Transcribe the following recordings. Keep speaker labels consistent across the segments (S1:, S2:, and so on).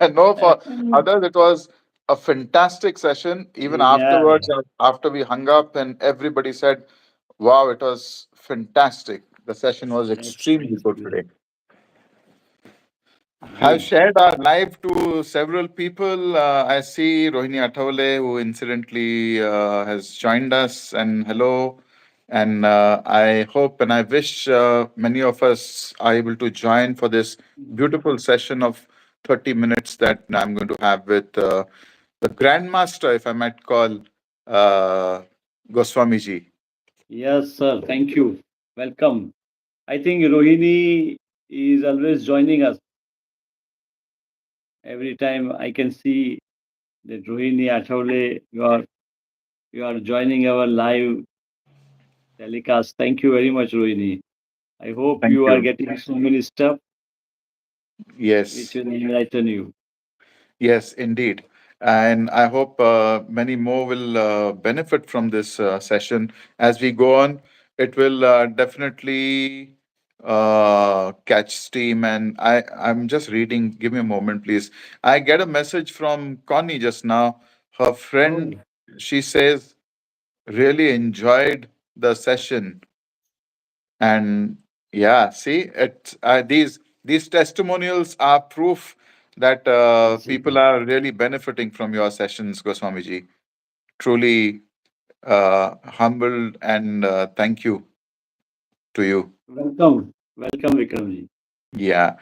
S1: No, for others, it was a fantastic session. Even
S2: Yeah,
S1: afterwards, after we hung up, and everybody said, wow, it was fantastic. The session was
S2: that's
S1: extremely
S2: that's
S1: good
S2: good.
S1: today. Have
S2: Good.
S1: shared our live to several people. I see Rohini Athavale, who incidentally has joined us, and hello. And I hope and I wish many of us are able to join for this beautiful session of 30 minutes that I'm going to have with the Grandmaster, if I might call uh, Goswami ji.
S2: Yes, sir. Thank you. Welcome. I think Rohini is always joining us every time. I can see that Rohini Athavale, you are joining our live telecast. Thank you very much, Rohini. I hope
S1: Thank
S2: you are
S1: you.
S2: getting so many stuff which
S1: Yes.
S2: will enlighten you.
S1: Yes, indeed. And I hope many more will benefit from this session. As we go on, it will definitely catch steam. And I'm just reading. Give me a moment, please. I get a message from Connie just now. Her
S2: Oh,
S1: friend, she says, really enjoyed the session. And yeah, see, these testimonials are proof that people
S2: exactly.
S1: are really benefiting from your sessions, Goswamiji. Truly humbled, and thank you to you.
S2: Welcome. Welcome, Vikramji.
S1: Yeah.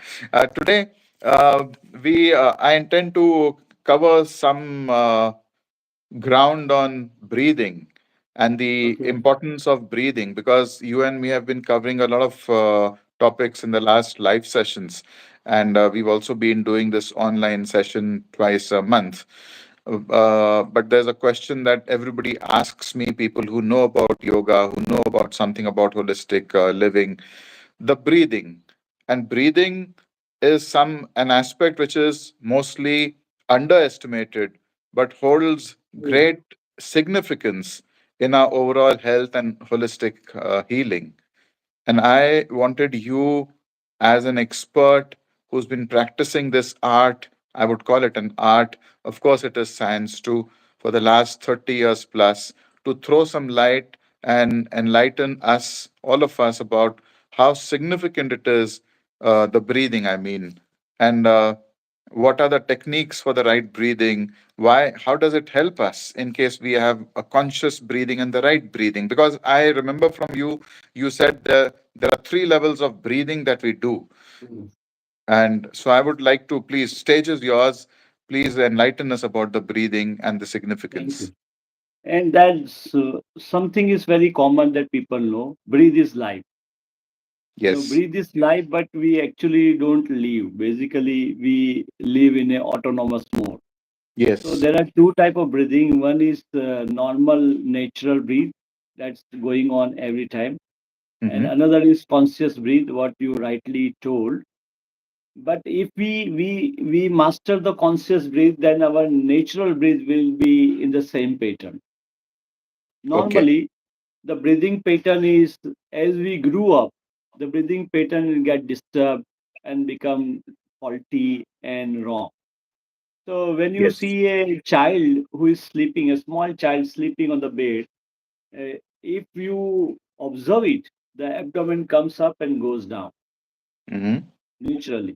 S1: Today, uh, we I intend to cover some ground on breathing and the
S2: Okay.
S1: importance of breathing, because you and me have been covering a lot of topics in the last live sessions, and we've also been doing this online session twice a month. But there's a question that everybody asks me, people who know about yoga, who know about something about holistic living, the breathing. And breathing is an aspect which is mostly underestimated, but holds
S2: True.
S1: great significance in our overall health and holistic healing. And I wanted you, as an expert who's been practicing this art, I would call it an art, of course, it is science too, for the last 30 years plus, to throw some light and enlighten us, all of us, about how significant it is, the breathing, I mean. And what are the techniques for the right breathing? Why, how does it help us in case we have a conscious breathing and the right breathing? Because I remember from you, you said there are three levels of breathing that we do.
S2: True.
S1: And so I would like to, please, stage is yours. Please enlighten us about the breathing and the
S2: Thank
S1: significance.
S2: you. And that's something is very common that people know. Breathe is life.
S1: Yes.
S2: Breathe is life, but we actually don't live. Basically, we live in a autonomous mode. So
S1: Yes.
S2: there are two type of breathing. One is normal natural breathe that's going on every time, and
S1: Mm-hmm.
S2: another is conscious breathe, what you rightly told. But if we master the conscious breathe, then our natural breathe will be in the same pattern.
S1: Okay.
S2: Normally, the breathing pattern is as we grew up, the breathing pattern will get disturbed and become faulty and wrong. So when you
S1: Yes.
S2: see a child who is sleeping, a small child sleeping on the bed, if you observe it, the abdomen comes up and goes down
S1: Mm-hmm.
S2: naturally.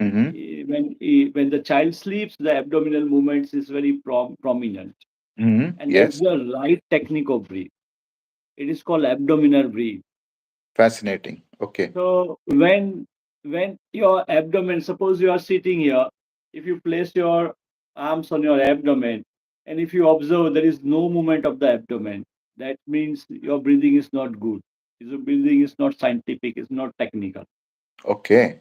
S1: Mm-hmm.
S2: When the child sleeps, the abdominal movements is very prominent,
S1: Mm-hmm.
S2: and that's
S1: Yes.
S2: the right technique of breathe. It is called abdominal breathe.
S1: Fascinating. Okay.
S2: So when your abdomen, suppose you are sitting here, if you place your arms on your abdomen, and if you observe there is no movement of the abdomen, that means your breathing is not good. Your breathing is not scientific, it's not technical.
S1: Okay.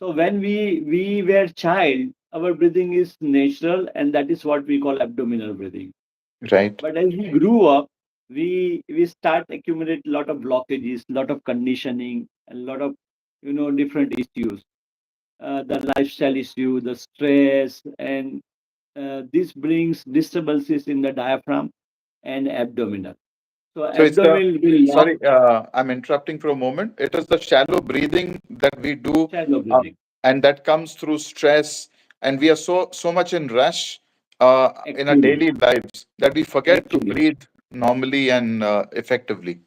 S2: So when we were child, our breathing is natural, and that is what we call abdominal breathing.
S1: Right.
S2: But as we grew up, we start accumulate a lot of blockages, lot of conditioning, a lot of different issues. The lifestyle issue, the stress, and this brings disturbances in the diaphragm and abdominal. So
S1: So it's the,
S2: abdomen will lock,
S1: sorry, I'm interrupting for a moment. It is the shallow breathing that we do,
S2: shallow
S1: uh,
S2: breathing.
S1: and that comes through stress, and we are so much in rush in our
S2: Actually,
S1: daily lives that we forget to
S2: actually,
S1: breathe normally and effectively.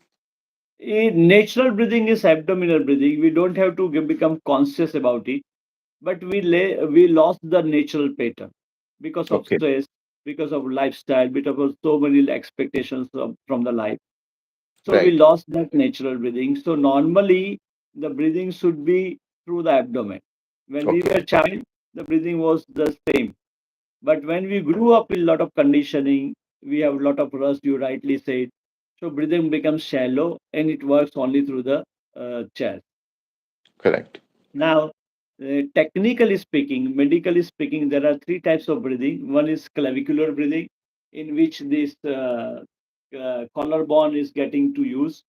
S2: natural breathing is abdominal breathing. We don't have to become conscious about it, but we lost the natural pattern because of
S1: Okay,
S2: stress, because of lifestyle, because of so many expectations from the life. So we
S1: right.
S2: lost that natural breathing. So normally the breathing should be through the abdomen. When we
S1: Okay,
S2: were child, the breathing was the same. But when we grew up with a lot of conditioning, we have a lot of rust, you rightly said. So breathing becomes shallow and it works only through the chest.
S1: correct.
S2: Now, technically speaking, medically speaking, there are three types of breathing. One is clavicular breathing, in which this collarbone is getting to use,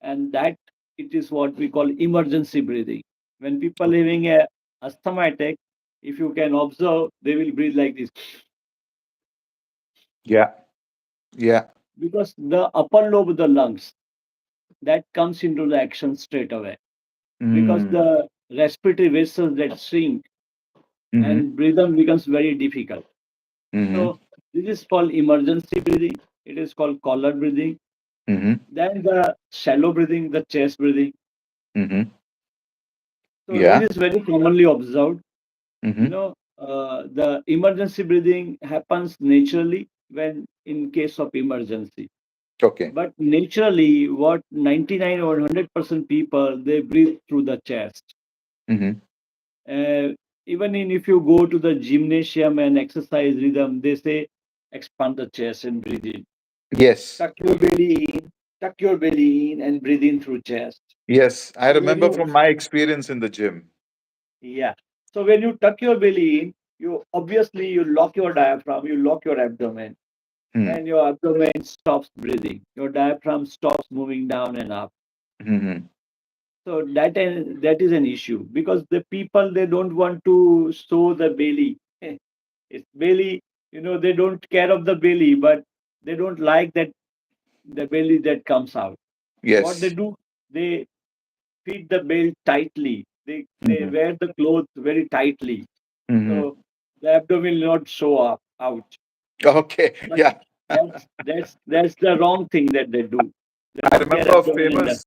S2: and that it is what we call emergency breathing. When people having a asthma attack, if you can observe, they will breathe like this
S1: Yeah, yeah.
S2: because the upper lobe of the lungs that comes into the action straight away because
S1: Mm.
S2: the respiratory vessels that shrink
S1: Mm-hmm.
S2: and breathing becomes very difficult.
S1: Mm-hmm.
S2: So this is called emergency breathing. It is called collar breathing.
S1: Mm-hmm.
S2: Then the shallow breathing, the chest breathing.
S1: Mm-hmm.
S2: So this
S1: Yeah.
S2: is very commonly observed.
S1: Mm-hmm.
S2: The emergency breathing happens naturally when in case of emergency.
S1: Okay.
S2: But naturally, what 99 or 100% people they breathe through the chest.
S1: Mm-hmm.
S2: Uh, Even in if you go to the gymnasium and exercise rhythm, they say expand the chest and breathe in.
S1: Yes.
S2: Tuck your belly in, tuck your belly in, and breathe in through chest.
S1: Yes. I
S2: So when
S1: remember
S2: you,
S1: from my experience in the gym.
S2: yeah. So when you tuck your belly in, you obviously you lock your diaphragm, you lock your abdomen,
S1: Hmm.
S2: and your abdomen stops breathing. Your diaphragm stops moving down and up.
S1: Mm-hmm.
S2: So that is an issue because the people they don't want to show the belly. It's belly, they don't care of the belly, but they don't like that the belly that comes out. What they
S1: Yes.
S2: do, they fit the belt tightly. They
S1: Mm-hmm.
S2: wear the clothes very tightly,
S1: Mm-hmm.
S2: so the abdomen will not show up out.
S1: Okay.
S2: But
S1: Yeah.
S2: that's the wrong thing that they do. They
S1: I
S2: put their
S1: remember a
S2: abdomen in the
S1: famous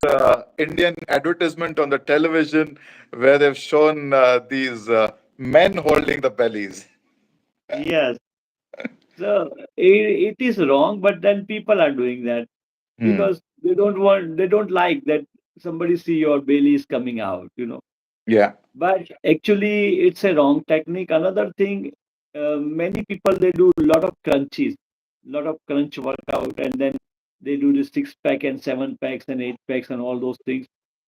S1: Indian advertisement on the television where they've shown these men holding the bellies.
S2: yes. So it is wrong, but then people are doing that
S1: Hmm.
S2: because they don't like that somebody see your belly is coming out.
S1: Yeah.
S2: But actually it's a wrong technique. Another thing, many people they do a lot of crunches, lot of crunch workout, and then they do the six pack and seven packs and eight packs and all those things.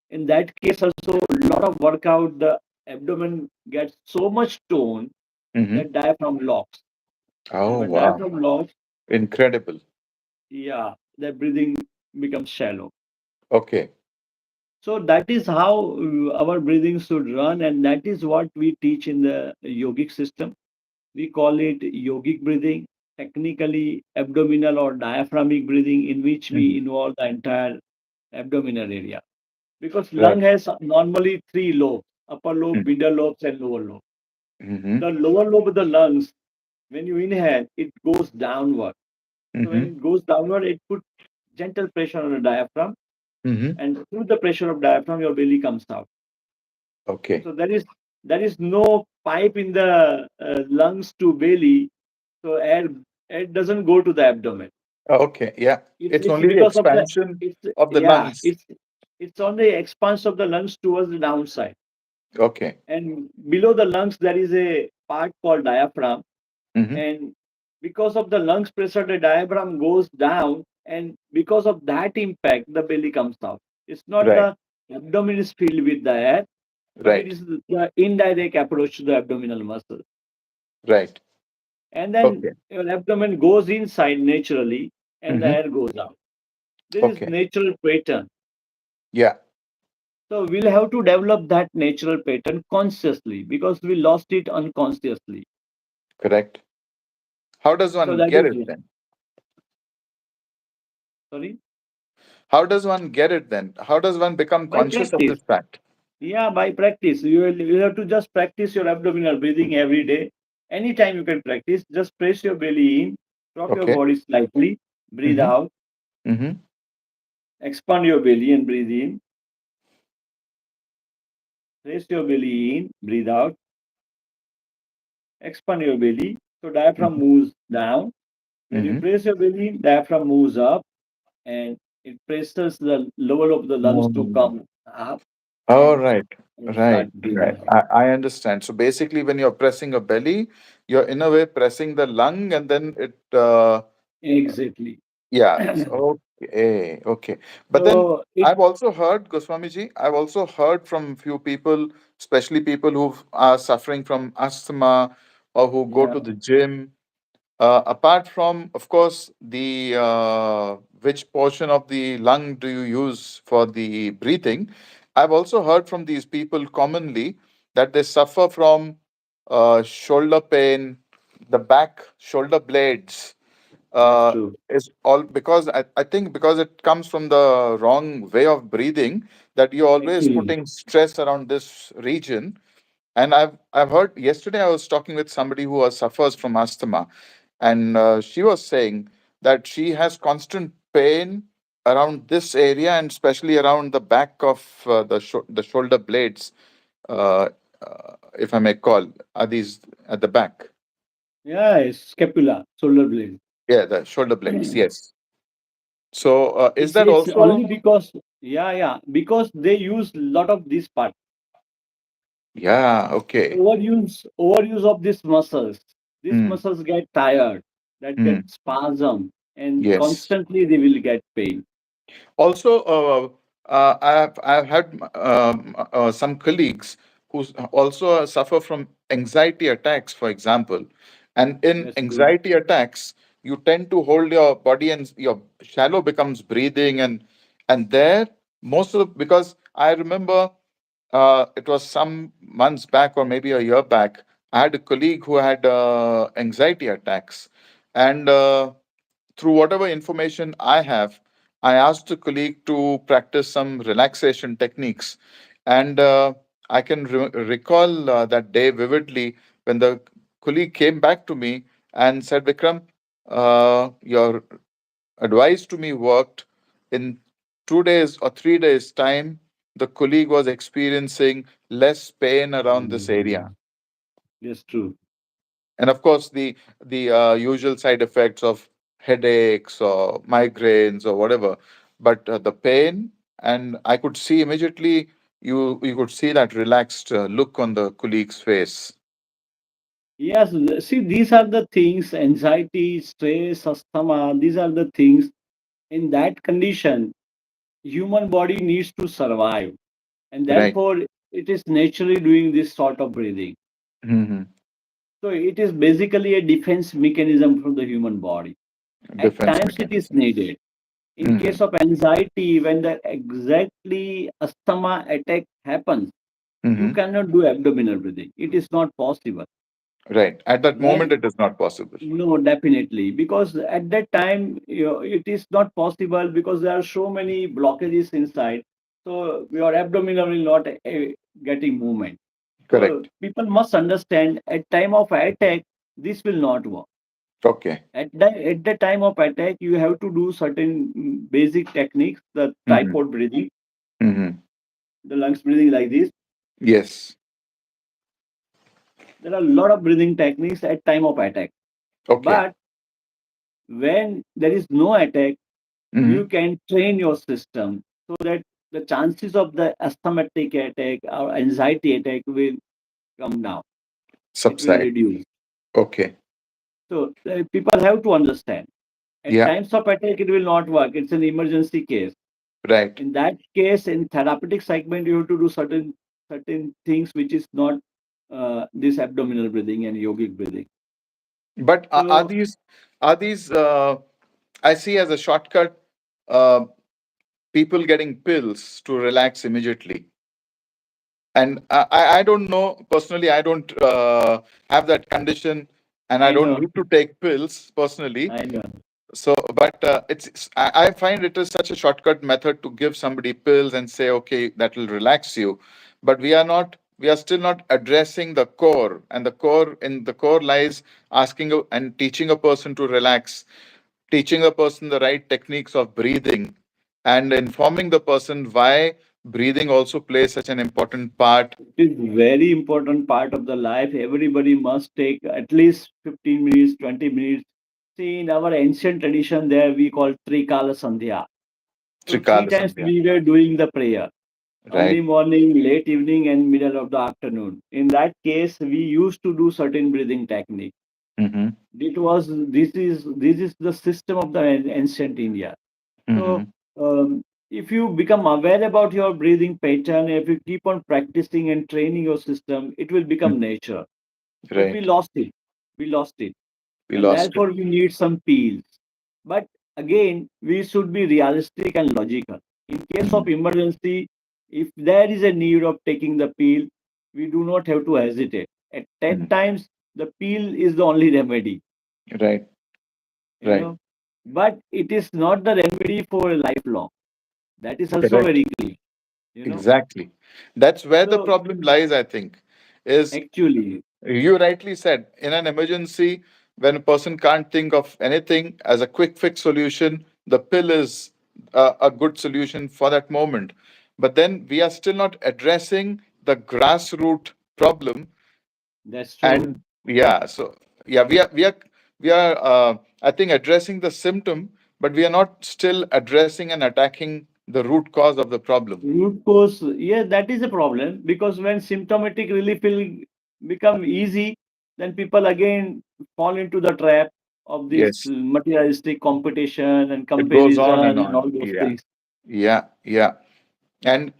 S2: In that case also a lot of workout, the abdomen gets so much tone
S1: Mm-hmm.
S2: that diaphragm locks, and
S1: Oh,
S2: when
S1: wow.
S2: diaphragm locks,
S1: Incredible.
S2: yeah, the breathing becomes shallow.
S1: Okay.
S2: So that is how our breathing should run, and that is what we teach in the yogic system. We call it yogic breathing, technically abdominal or diaphragmic breathing, in which we
S1: Mm-hmm.
S2: involve the entire abdominal area. Because lung
S1: Right.
S2: has normally three lobes: upper lobe, middle lobes, and lower lobe.
S1: Mm-hmm.
S2: The lower lobe of the lungs, when you inhale, it goes downward. So when
S1: Mm-hmm.
S2: it goes downward, it puts gentle pressure on the diaphragm,
S1: Mm-hmm.
S2: and through the pressure of diaphragm, your belly comes out.
S1: Okay.
S2: So there is no pipe in the lungs to belly, so air doesn't go to the abdomen.
S1: Okay. Yeah. It's
S2: It's
S1: only the
S2: because of the
S1: expansion
S2: it's
S1: of the
S2: yeah
S1: lungs.
S2: it's on the expanse of the lungs towards the downside,
S1: Okay.
S2: and below the lungs there is a part called diaphragm,
S1: Mm-hmm.
S2: and because of the lungs pressure the diaphragm goes down, and because of that impact the belly comes out. It's not
S1: Right.
S2: the abdomen is filled with the air, but it
S1: Right.
S2: is the indirect approach to the abdominal muscle.
S1: Right.
S2: And then
S1: Okay.
S2: your abdomen goes inside naturally and the
S1: Mm-hmm.
S2: air goes out. This is
S1: Okay.
S2: natural pattern.
S1: Yeah.
S2: So we'll have to develop that natural pattern consciously because we lost it unconsciously.
S1: Correct. How does
S2: So
S1: one
S2: that
S1: get
S2: is
S1: it then?
S2: sorry,
S1: How does one get it then? How does one become
S2: by
S1: conscious of
S2: practice.
S1: this fact?
S2: Yeah, by practice. You have to just practice your abdominal breathing every day. Anytime you can practice, just press your belly in, drop your
S1: Okay.
S2: body slightly, breathe
S1: Mm-hmm.
S2: out,
S1: Mm-hmm.
S2: expand your belly and breathe in, press your belly in, breathe out, expand your belly. So diaphragm
S1: Mm-hmm.
S2: moves down. When you
S1: Mm-hmm.
S2: press your belly in, diaphragm moves up and it presses the level of the lungs to
S1: Mm.
S2: come up
S1: Oh,
S2: and
S1: right.
S2: you
S1: Right.
S2: start breathing
S1: Right.
S2: out.
S1: I understand. So basically, when you're pressing a belly, you're in a way pressing the lung, and then it
S2: Exactly.
S1: yeah. Okay. Okay. But then
S2: So it
S1: I've also heard, Goswamiji, I've also heard from few people, especially people who are suffering from asthma or who go
S2: yeah,
S1: to the gym. Apart from, of course, the which portion of the lung do you use for the breathing? I've also heard from these people commonly that they suffer from shoulder pain, the back shoulder blades
S2: that's
S1: uh,
S2: true.
S1: is all because I think because it comes from the wrong way of breathing that you're always
S2: Actually,
S1: putting stress around this region. And I've heard yesterday I was talking with somebody who suffers from asthma, and she was saying that she has constant pain around this area and especially around the back of the shoulder blades, uh, if I may call, are these at the back?
S2: yeah, it's scapula, shoulder blade.
S1: Yeah, the shoulder blades. Yes. So is that
S2: It's
S1: also?
S2: only because yeah, because they use lot of this part.
S1: Yeah. Okay.
S2: Overuse of these muscles. These
S1: Mm,
S2: muscles get tired, that get
S1: mm,
S2: spasm, and
S1: yes.
S2: constantly they will get pain.
S1: Also, I've had some colleagues who also suffer from anxiety attacks, for example. And in
S2: That's true.
S1: anxiety attacks, you tend to hold your body and your shallow becomes breathing, and there most of because I remember it was some months back or maybe a year back. I had a colleague who had anxiety attacks, and through whatever information I have, I asked a colleague to practice some relaxation techniques. And I can recall that day vividly when the colleague came back to me and said, Vikram, your advice to me worked. In 2 days or 3 days' time, the colleague was experiencing less pain around this area.
S2: Mhm. That's true.
S1: And of course the usual side effects of headaches or migraines or whatever, but the pain, and I could see immediately, you could see that relaxed look on the colleague's face.
S2: Yes, see, these are the things, anxiety, stress, asthma, these are the things. In that condition, human body needs to survive, and
S1: Right.
S2: therefore it is naturally doing this sort of breathing.
S1: Hmm.
S2: So it is basically a defense mechanism from the human body. At
S1: Defense
S2: times it is
S1: mechanism.
S2: needed. In
S1: Hmm.
S2: case of anxiety, when the exactly asthma attack happens, you
S1: Hmm.
S2: cannot do abdominal breathing. It is not possible.
S1: Right, at that moment
S2: When
S1: it is not possible.
S2: no, definitely, because at that time, it is not possible because there are so many blockages inside. So your abdominal will not getting movement. So
S1: Correct.
S2: people must understand at time of attack, this will not work.
S1: Okay.
S2: At the time of attack, you have to do certain basic techniques, the
S1: Hmm.
S2: tripod breathing,
S1: Hmm.
S2: the lungs breathing like this.
S1: Yes.
S2: There are a lot of breathing techniques at time of attack.
S1: Okay.
S2: But when there is no attack, you
S1: Hmm.
S2: can train your system so that the chances of the asthmatic attack or anxiety attack will come down. It will
S1: Subside.
S2: reduce.
S1: Okay.
S2: So people have to understand. At
S1: Yeah.
S2: times of attack, it will not work. It's an emergency case.
S1: Right.
S2: In that case, in therapeutic segment, you have to do certain things which is not this abdominal breathing and yogic breathing.
S1: But
S2: So
S1: are these I see as a shortcut, uh, people getting pills to relax immediately. And I don't know personally. I don't have that condition, and I
S2: I
S1: don't
S2: know,
S1: need to take pills personally.
S2: I know.
S1: So, but I find it is such a shortcut method to give somebody pills and say, okay, that will relax you. But we are not. we are still not addressing the core, and the core lies and teaching a person to relax, teaching a person the right techniques of breathing, and informing the person why breathing also plays such an important part.
S2: It is very important part of the life. Everybody must take at least 15 minutes, 20 minutes. See, in our ancient tradition, there we call Trikala Sandhya. So three
S1: Trikala
S2: times
S1: Sandhya.
S2: we were doing the prayer: early
S1: Right.
S2: morning, late evening, and middle of the afternoon. In that case, we used to do certain breathing technique.
S1: Mm-hmm.
S2: This is the system of the ancient India. So
S1: Mm-hmm.
S2: if you become aware about your breathing pattern, if you keep on practicing and training your system, it will become nature. But we
S1: Right.
S2: lost it. We lost it,
S1: We
S2: and
S1: lost it.
S2: therefore we need some peels. But again, we should be realistic and logical. In case
S1: Mm-hmm.
S2: of emergency, if there is a need of taking the peel, we do not have to hesitate. At 10
S1: Mm-hmm.
S2: times, the peel is the only remedy,
S1: Right.
S2: you
S1: Right.
S2: know. But it is not the remedy for lifelong. That is also
S1: Correct.
S2: very clear, you know.
S1: Exactly. That's where the
S2: So
S1: problem lies, I think. Is
S2: actually,
S1: you rightly said, in an emergency, when a person can't think of anything as a quick fix solution, the pill is a good solution for that moment. But then we are still not addressing the grassroots problem.
S2: that's true.
S1: And yeah, so yeah, we are I think addressing the symptom, but we are not still addressing and attacking the root cause of the problem.
S2: Root cause, yeah, that is a problem because when symptomatic relief will become easy, then people again fall into the trap of this
S1: Yes,
S2: materialistic competition and
S1: it goes on
S2: comparison
S1: and
S2: and
S1: on.
S2: all those
S1: Yeah,
S2: things.
S1: yeah, yeah. And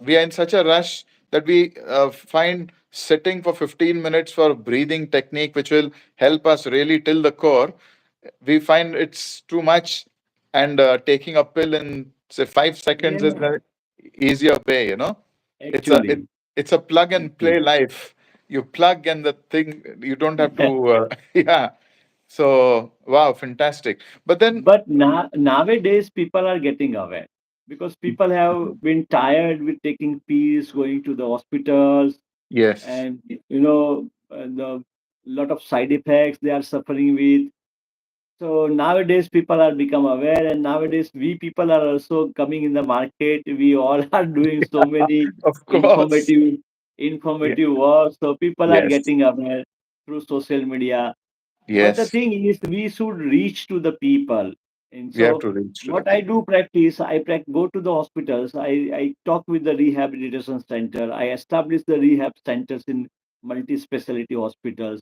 S1: we are in such a rush that we find sitting for 15 minutes for breathing technique, which will help us really till the core. We find it's too much, and taking a pill in say 5 seconds is
S2: Yeah,
S1: the easier way. It's a it,
S2: actually,
S1: it's a plug and play
S2: actually.
S1: life. You plug and the thing, you don't have to. Yeah. So wow, fantastic. But then
S2: But nowadays, people are getting aware because people have been tired with taking pills, going to the hospitals,
S1: yes,
S2: and the lot of side effects they are suffering with. So nowadays people are become aware, and nowadays we people are also coming in the market. We all are doing so many
S1: of course.
S2: informative
S1: Yeah.
S2: informative work. So people are
S1: Yes.
S2: getting aware through social media. But the
S1: Yes.
S2: thing is, we should reach to the people. And
S1: We have
S2: so
S1: to reach to the
S2: what I
S1: people.
S2: do practice, go to the hospitals. I talk with the rehabilitation center. I establish the rehab centers in multi-specialty hospitals.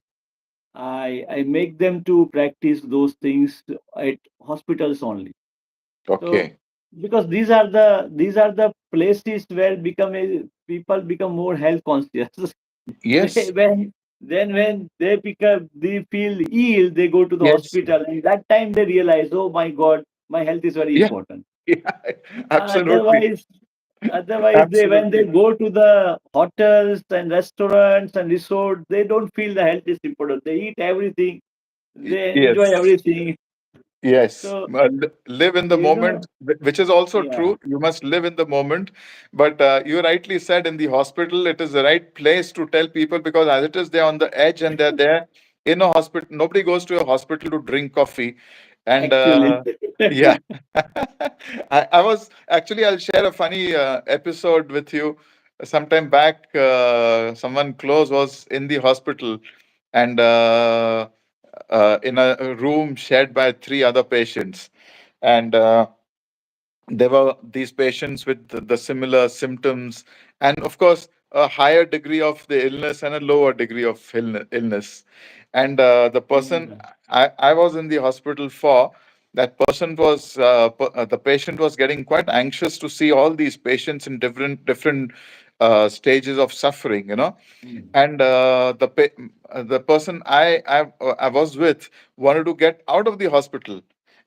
S2: I make them to practice those things at hospitals only. So
S1: Okay.
S2: because these are the places where people become more health conscious. they,
S1: Yes.
S2: when they feel ill, they go to the
S1: Yes.
S2: hospital, and that time they realize, oh my God, my health is very
S1: Yeah.
S2: important.
S1: Yeah. Absolutely.
S2: Otherwise, otherwise they when they
S1: Absolutely.
S2: go to the hotels and restaurants and resorts, they don't feel the health is important. They eat everything, they enjoy
S1: Yes.
S2: everything.
S1: Yes,
S2: So
S1: live in the
S2: you know,
S1: moment, which is also
S2: yeah,
S1: true. You must live in the moment. But you rightly said, in the hospital, it is the right place to tell people, because as it is, they're on the edge and they're there in a hospital. Nobody goes to a hospital to drink coffee. And
S2: actually.
S1: yeah, I was actually, I'll share a funny episode with you. Sometime back, someone close was in the hospital, and in a room shared by three other patients. And there were these patients with the similar symptoms, and of course, a higher degree of the illness and a lower degree of illness. And the person
S2: Yeah.
S1: I was in the hospital for, that person was the patient was getting quite anxious to see all these patients in different stages of suffering,
S2: Mm.
S1: and the person I was with wanted to get out of the hospital,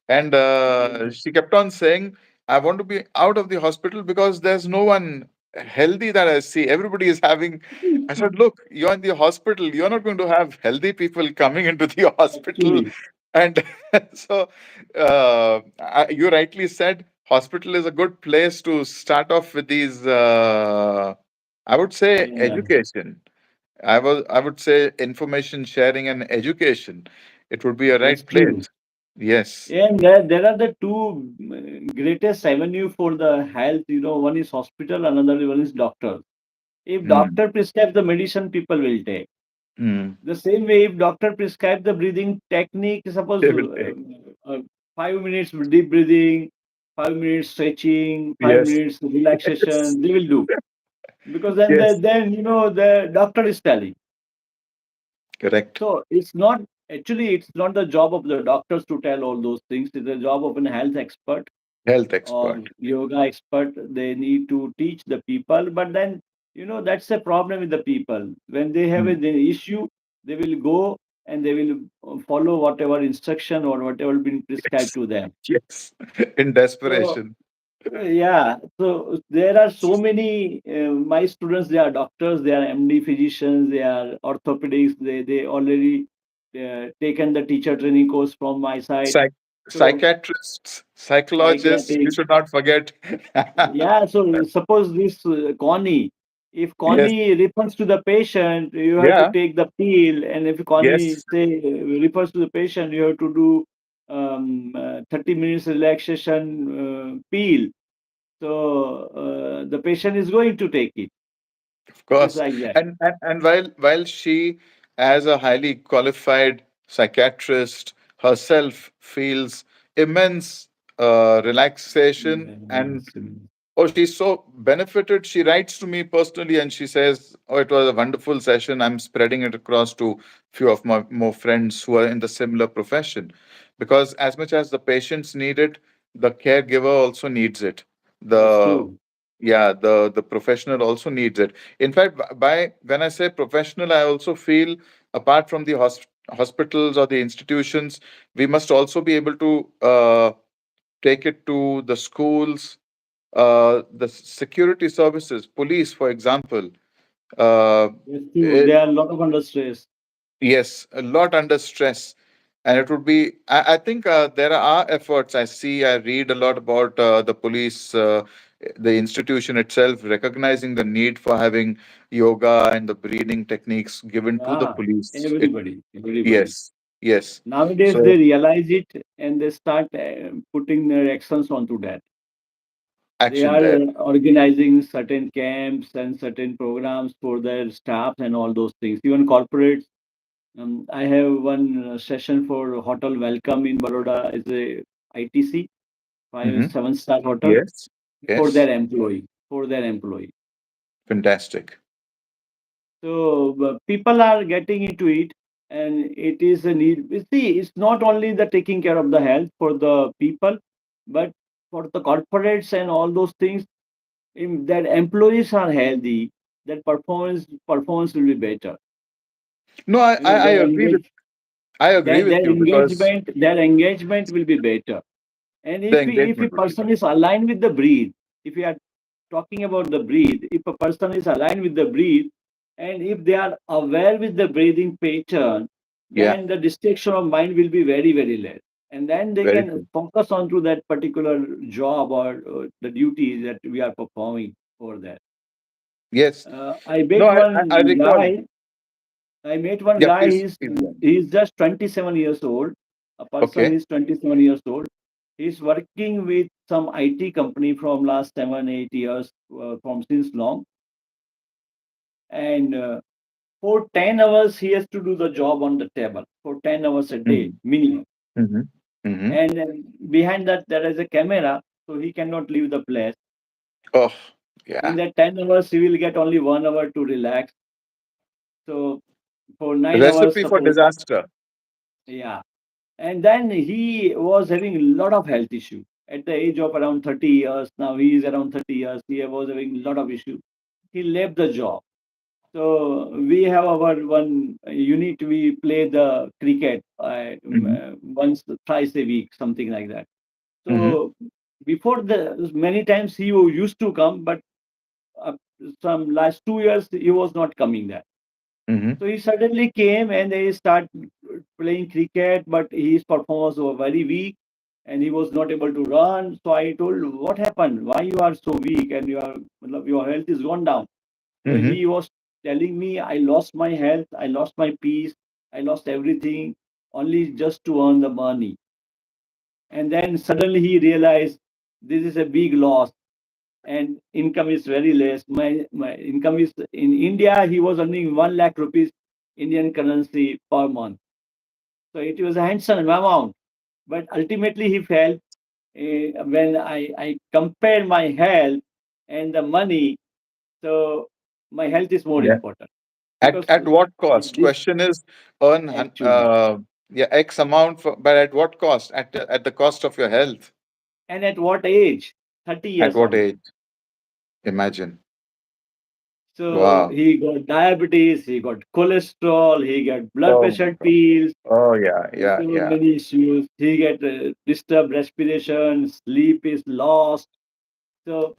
S1: and
S2: Yeah.
S1: she kept on saying, "I want to be out of the hospital because there's no one healthy that I see. Everybody is having." I said, "Look, you're in the hospital. You're not going to have healthy people coming into the hospital."
S2: Actually,
S1: And so, you rightly said, hospital is a good place to start off with these. I would say
S2: Yeah,
S1: education. I would say information sharing and education. It would be a
S2: that's
S1: right
S2: true.
S1: place. Yes.
S2: And there are the two greatest avenue for the health. One is hospital, another one is doctor. If
S1: Mm.
S2: doctor prescribes the medicine, people will take.
S1: Mm.
S2: The same way, if doctor prescribe the breathing technique, suppose
S1: They will take.
S2: 5 minutes deep breathing, 5 minutes stretching, five
S1: Yes.
S2: minutes
S1: Yes.
S2: relaxation, they will do, because then
S1: Yes.
S2: the doctor is telling.
S1: Correct.
S2: So it's not the job of the doctors to tell all those things. It's the job of an health expert
S1: Health
S2: or
S1: expert.
S2: yoga expert. They need to teach the people, but then that's the problem with the people. When they have
S1: Mm.
S2: an issue, they will go and they will follow whatever instruction or whatever been prescribed
S1: Yes.
S2: to them.
S1: Yes. In
S2: So
S1: desperation.
S2: yeah, so there are so many my students. They are doctors, they are MD physicians, they are orthopedics. They already taken the teacher training course from my side.
S1: Psych-
S2: So
S1: Psychiatrists, psychologists, you
S2: psychiatric.
S1: should not forget.
S2: Yeah, so suppose this Connie, if
S1: Yes.
S2: Connie refers to the patient, you have to
S1: Yeah.
S2: take the pill, and if Connie
S1: Yes.
S2: say refers to the patient, you have to do 30 minutes relaxation pill. So the patient is going to take it.
S1: Of
S2: It's
S1: course.
S2: like that.
S1: And while she, as a highly qualified psychiatrist herself, feels immense relaxation and
S2: Yes,
S1: oh, she's so benefited. She writes to me personally and she says, "Oh, it was a wonderful session. I'm spreading it across to few of my more friends who are in the similar profession." Because as much as the patients need it, the caregiver also needs it.
S2: that's
S1: The
S2: true.
S1: yeah, the professional also needs it. In fact, by when I say professional, I also feel apart from the hospitals or the institutions, we must also be able to take it to the schools, the security services, police, for example. Uh,
S2: That's true.
S1: it,
S2: There are a lot of under stress.
S1: yes, a lot under stress. And it would be, I think there are efforts. I read a lot about the police, the institution itself, recognizing the need for having yoga and the breathing techniques given to the
S2: Yeah,
S1: police.
S2: everybody.
S1: Yes, yes.
S2: Nowadays,
S1: So,
S2: they realize it and they start putting their actions onto that. They
S1: action
S2: are
S1: there.
S2: organizing certain camps and certain programs for their staff and all those things. Even corporates. I have one session for Hotel Welcome in Baroda. It's a ITC, five
S1: Hmm.
S2: seven star hotel
S1: Yes,
S2: for
S1: yes.
S2: their employee. For their employee.
S1: Fantastic.
S2: So people are getting into it, and it is a need. You see, it's not only the taking care of the health for the people, but for the corporates and all those things. If that employees are healthy, that performance will be better.
S1: No,
S2: Their
S1: agree with you because
S2: their engagement will be better. And
S1: the
S2: if a
S1: engagement would be
S2: person
S1: better.
S2: is aligned with the breathe, if we are talking about the breathe, if a person is aligned with the breathe, and if they are aware with the breathing pattern,
S1: Yeah,
S2: then the distraction of mind will be very, very less. And then they
S1: very
S2: can
S1: true.
S2: focus on to that particular job or the duties that we are performing for that.
S1: Yes.
S2: I
S1: No,
S2: met
S1: I
S2: one
S1: recall.
S2: guy. I met one
S1: Yeah,
S2: guy.
S1: please, please go on.
S2: He's just 27 years old. A person
S1: Okay.
S2: is 27 years old. He's working with some IT company from last 7 8 years, from since long. And for 10 hours, he has to do the job on the table for 10 hours a day
S1: Mm-hmm.
S2: minimum.
S1: Mm-hmm. Mm-hmm.
S2: And behind that, there is a camera, so he cannot leave the place.
S1: Oh,
S2: In
S1: yeah.
S2: that 10 hours, he will get only 1 hour to relax. So for 9 hours,
S1: Recipe for
S2: suppose,
S1: disaster.
S2: yeah. And then he was having a lot of health issue at the age of around 30 years. Now he is around 30 years. He was having a lot of issue. He left the job. So we have our one unit. We play the cricket
S1: Mm-hmm.
S2: once, thrice a week, something like that.
S1: Mm-hmm.
S2: So before the many times he used to come, but uh, some last 2 years he was not coming there.
S1: Mm-hmm.
S2: So he suddenly came and they start playing cricket, but his performance was very weak and he was not able to run. So I told, what happened? Why you are so weak and your health is gone down? So
S1: Mm-hmm.
S2: he was telling me, I lost my health, I lost my peace, I lost everything only just to earn the money. And then suddenly he realized this is a big loss and income is very less. My income is in India, he was earning 1 lakh rupees Indian currency per month. So it was a handsome amount. But ultimately he felt when I compare my health and the money, so my health is more
S1: Yeah.
S2: important
S1: At
S2: because
S1: what
S2: with
S1: cost?
S2: this
S1: Question is earn
S2: actually,
S1: yeah, X amount for, but at what cost? At the cost of your health.
S2: and at what age? 30
S1: At
S2: years
S1: what
S2: old.
S1: age? Imagine.
S2: So
S1: Wow.
S2: he got diabetes, he got cholesterol, he got blood
S1: Oh my
S2: pressure
S1: God.
S2: pills,
S1: Oh yeah, yeah,
S2: so
S1: yeah,
S2: many issues. He get disturbed respiration, sleep is lost. So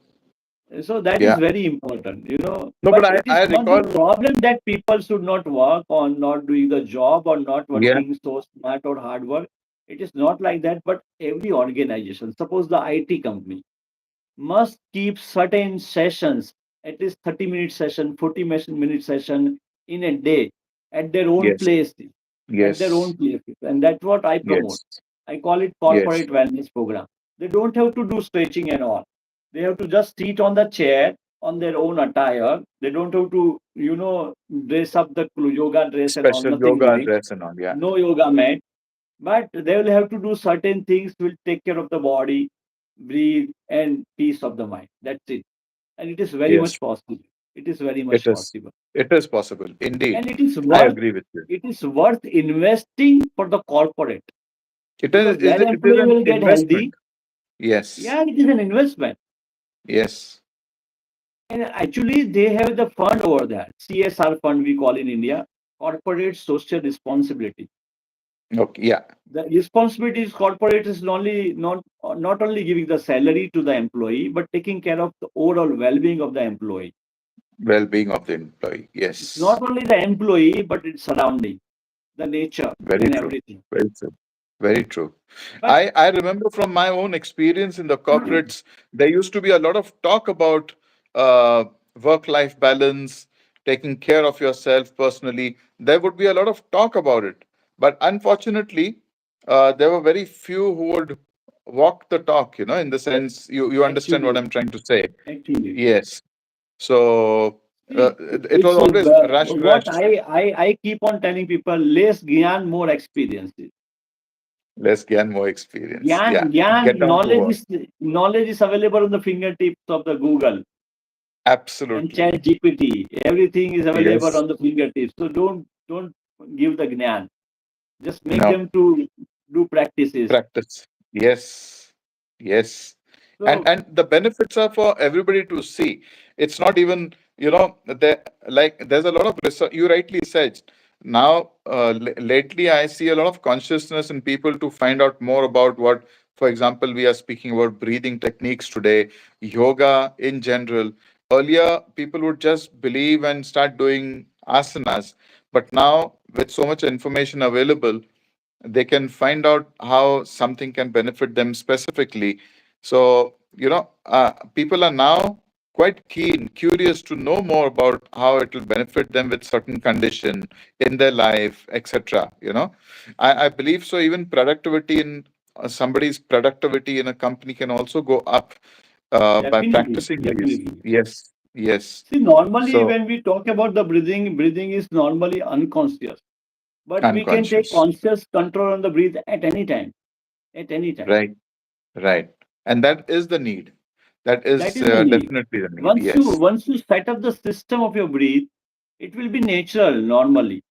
S2: so that is
S1: yeah.
S2: very important,
S1: No, but
S2: but
S1: I
S2: it is
S1: I
S2: not the
S1: recall.
S2: problem that people should not work or not doing the job or not
S1: Yeah.
S2: working so smart or hard work. It is not like that, but every organization, suppose the IT company, must keep certain sessions, at least 30-minute session, 40-minute session in a day at their own
S1: Yes.
S2: places, at their own
S1: Yes.
S2: places. And that's what I promote.
S1: Yes.
S2: I call it
S1: Yes.
S2: corporate wellness program. They don't have to do stretching and all. They have to just sit on the chair on their own attire. They don't have to, dress up the yoga dress and all,
S1: Special
S2: nothing
S1: yoga
S2: doing.
S1: dress and all. Yeah.
S2: No yoga mat, but they will have to do certain things will take care of the body, breathe, and peace of the mind. That's it. And it is very much
S1: Yes.
S2: possible. It is very
S1: It
S2: much
S1: is.
S2: possible.
S1: It is possible. Indeed.
S2: And it is
S1: I
S2: worth
S1: agree with you.
S2: investing for the corporate
S1: It
S2: because
S1: is
S2: their
S1: it is
S2: employee
S1: an
S2: will get
S1: investment.
S2: healthy.
S1: Yes.
S2: Yeah, it is an investment.
S1: Yes.
S2: And actually they have the fund over there. CSR fund we call in India, corporate social responsibility.
S1: Okay. Yeah.
S2: The responsibility is corporate is not only giving the salary to the employee, but taking care of the overall well-being of the employee.
S1: Well-being of the employee.
S2: It's
S1: Yes.
S2: not only the employee, but its surrounding, the nature,
S1: Very
S2: and
S1: true.
S2: everything.
S1: Very true. Very true.
S2: But
S1: I remember from my own experience in the corporates, there used to be a lot of talk about uh, work-life balance, taking care of yourself personally. There would be a lot of talk about it, but unfortunately, there were very few who would walk the talk. In the sense you understand what
S2: actually,
S1: I'm trying to say.
S2: actually,
S1: Yes. So
S2: see,
S1: it was
S2: it's
S1: always rush,
S2: what
S1: rush,
S2: I keep on telling people: less gyan, more experiences.
S1: less gain, more experience. Yeah.
S2: Gyan,
S1: Get down to work.
S2: knowledge is available on the fingertips of the Google and
S1: Absolutely.
S2: Chat GPT. Everything is available
S1: Yes.
S2: on the fingertips. So don't give the gyan. Just make
S1: No.
S2: them to do practices.
S1: Practice. Yes. Yes. and
S2: So
S1: and the benefits are for everybody to see. It's not even, there, like, there's a lot of research. You rightly said. Now, lately I see a lot of consciousness in people to find out more about what, for example, we are speaking about breathing techniques today, yoga in general. Earlier people would just believe and start doing asanas, but now with so much information available, they can find out how something can benefit them specifically. So, people are now quite keen, curious to know more about how it will benefit them with certain condition in their life, etc. I believe so. Even productivity in somebody's productivity in a company can also go up by
S2: definitely,
S1: practicing these.
S2: definitely.
S1: Yes, yes.
S2: See, normally
S1: So
S2: when we talk about the breathing is normally unconscious, but we can take
S1: unconscious,
S2: conscious control on the breath at any time, at any time.
S1: right? Right. And that is the need. That
S2: That
S1: is
S2: is the need.
S1: definitely the need. Yes.
S2: Once you set up the system of your breath, it will be natural normally.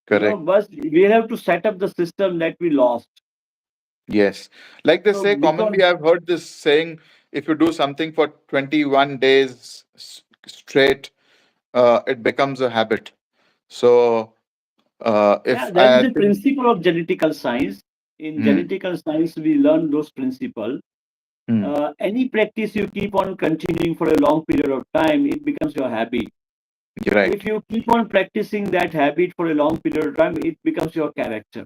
S1: Correct.
S2: But we have to set up the system that we lost.
S1: Yes. Like they
S2: So
S1: say
S2: because
S1: commonly, I've heard this saying, if you do something for 21 days straight, it becomes a habit. So,
S2: yeah,
S1: if
S2: that is
S1: I
S2: the
S1: think,
S2: principle of genetical science. In
S1: hmm,
S2: genetical science, we learn those principles.
S1: hmm,
S2: Any practice you keep on continuing for a long period of time, it becomes your habit.
S1: you're
S2: If
S1: right,
S2: you keep on practicing that habit for a long period of time, it becomes your character. So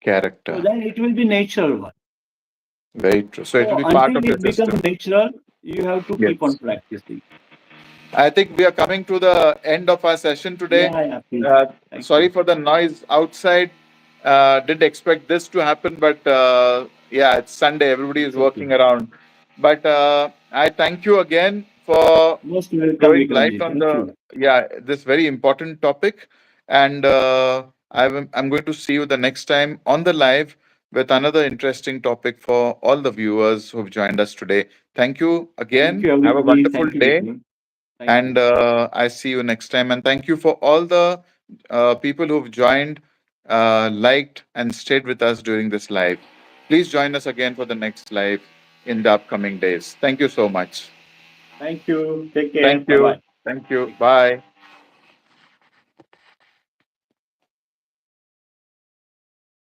S1: character.
S2: then it will be natural one.
S1: Very true. So it will
S2: So
S1: be part
S2: until
S1: of your
S2: it becomes
S1: system.
S2: natural, you have to keep on
S1: Yes.
S2: practicing.
S1: I think we are coming to the end of our session today.
S2: Yeah, yeah, please.
S1: Uh,
S2: Thank
S1: Sorry
S2: you.
S1: for the noise outside. Didn't expect this to happen, but yeah, it's Sunday. Everybody is
S2: It's okay.
S1: working around. But I thank you again for
S2: Most welcome,
S1: throwing light
S2: Vikramji.
S1: on
S2: Thank
S1: the
S2: you.
S1: yeah this very important topic. And I'm going to see you the next time on the live with another interesting topic for all the viewers who've joined us today. Thank you
S2: Thank
S1: again.
S2: you,
S1: Have a
S2: everybody.
S1: wonderful
S2: Thank you,
S1: day,
S2: Vikram. Thank
S1: and
S2: you.
S1: I see you next time. And thank you for all the people who've joined, liked, and stayed with us during this live. Please join us again for the next live in the upcoming days. Thank you so much.
S2: Thank you. Take care.
S1: Thank
S2: Bye
S1: you.
S2: bye.
S1: Thank you. Bye.